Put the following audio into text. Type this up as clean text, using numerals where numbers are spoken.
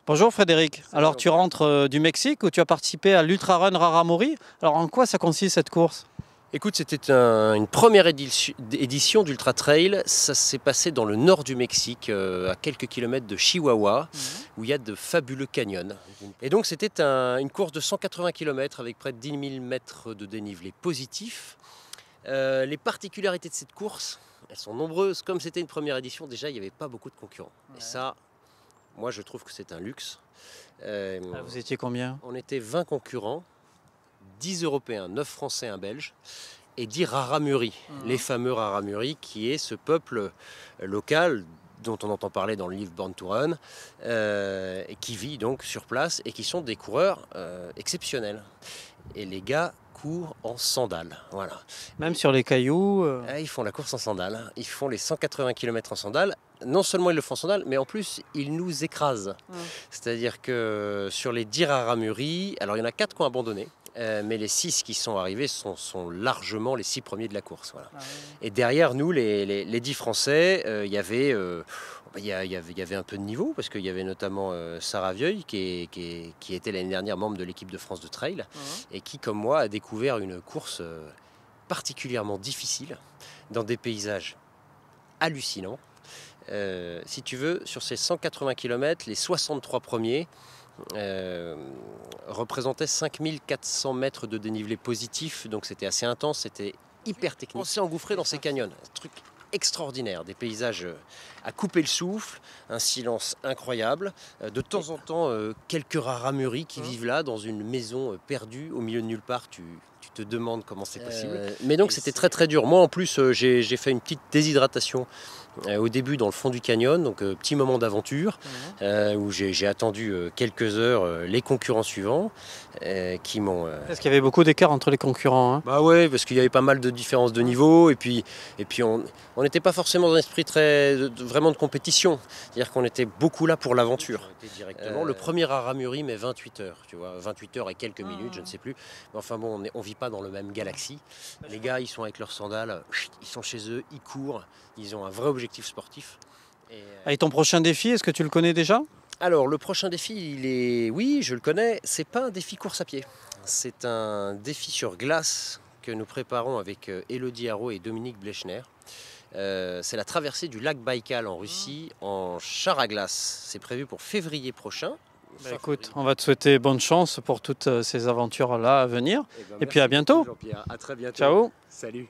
Bonjour Frédéric. Salut, Alors tu rentres du Mexique où tu as participé à l'Ultra Run Raramuri. Alors en quoi ça consiste cette course? Écoute, c'était une première édition d'Ultra Trail. Ça s'est passé dans le nord du Mexique, à quelques kilomètres de Chihuahua, où il y a de fabuleux canyons. Et donc c'était une course de 180 km avec près de 10 000 mètres de dénivelé positif. Les particularités de cette course, elles sont nombreuses. Comme c'était une première édition, déjà il n'y avait pas beaucoup de concurrents. Ouais. Et ça, moi je trouve que c'est un luxe. Vous étiez combien? On était 20 concurrents. 10 Européens, 9 Français, 1 Belge, et 10 Raramuri, les fameux Raramuri, qui est ce peuple local dont on entend parler dans le livre Born to Run, et qui vit donc sur place, et qui sont des coureurs exceptionnels. Et les gars courent en sandales, voilà. Même sur les cailloux Ils font la course en sandales, ils font les 180 km en sandales. Non seulement ils le font en sandales, mais en plus ils nous écrasent. C'est-à-dire que sur les 10 Raramuri, alors il y en a 4 qui ont abandonné. Mais les 6 qui sont arrivés sont largement les 6 premiers de la course. Voilà. Et derrière nous, les 10 Français, il y avait un peu de niveau, parce qu'il y avait notamment Sarah Vieuil, qui était l'année dernière membre de l'équipe de France de trail, et qui, comme moi, a découvert une course particulièrement difficile, dans des paysages hallucinants. Si tu veux, sur ces 180 km, les 63 premiers représentait 5400 mètres de dénivelé positif, donc c'était assez intense, c'était hyper technique. On s'est engouffré dans ces canyons, un truc extraordinaire, des paysages à couper le souffle, un silence incroyable, de temps en temps quelques Raramuri qui vivent là dans une maison perdue au milieu de nulle part, tu te demandes comment c'est possible. Mais donc c'était très très dur. Moi en plus j'ai fait une petite déshydratation au début dans le fond du canyon, donc petit moment d'aventure où j'ai attendu quelques heures les concurrents suivants qui m'ont... Parce qu'il y avait beaucoup d'écart entre les concurrents. Bah ouais, parce qu'il y avait pas mal de différences de niveau, et puis on n'était pas forcément dans un esprit vraiment de compétition, c'est-à-dire qu'on était beaucoup là pour l'aventure. Le premier Raramuri met 28 heures, tu vois, 28 heures et quelques minutes, je ne sais plus, mais enfin bon, on vit pas dans le même galaxie. Les gars, ils sont avec leurs sandales, ils sont chez eux, ils courent, ils ont un vrai objectif sportif. Et ton prochain défi, est-ce que tu le connais déjà? Alors, le prochain défi, oui, je le connais, c'est pas un défi course à pied. C'est un défi sur glace que nous préparons avec Élodie Haro et Dominique Blechner. C'est la traversée du lac Baïkal en Russie en char à glace. C'est prévu pour février prochain. Écoute, on va te souhaiter bonne chance pour toutes ces aventures-là à venir. Et puis à bientôt. À très bientôt. Ciao. Salut.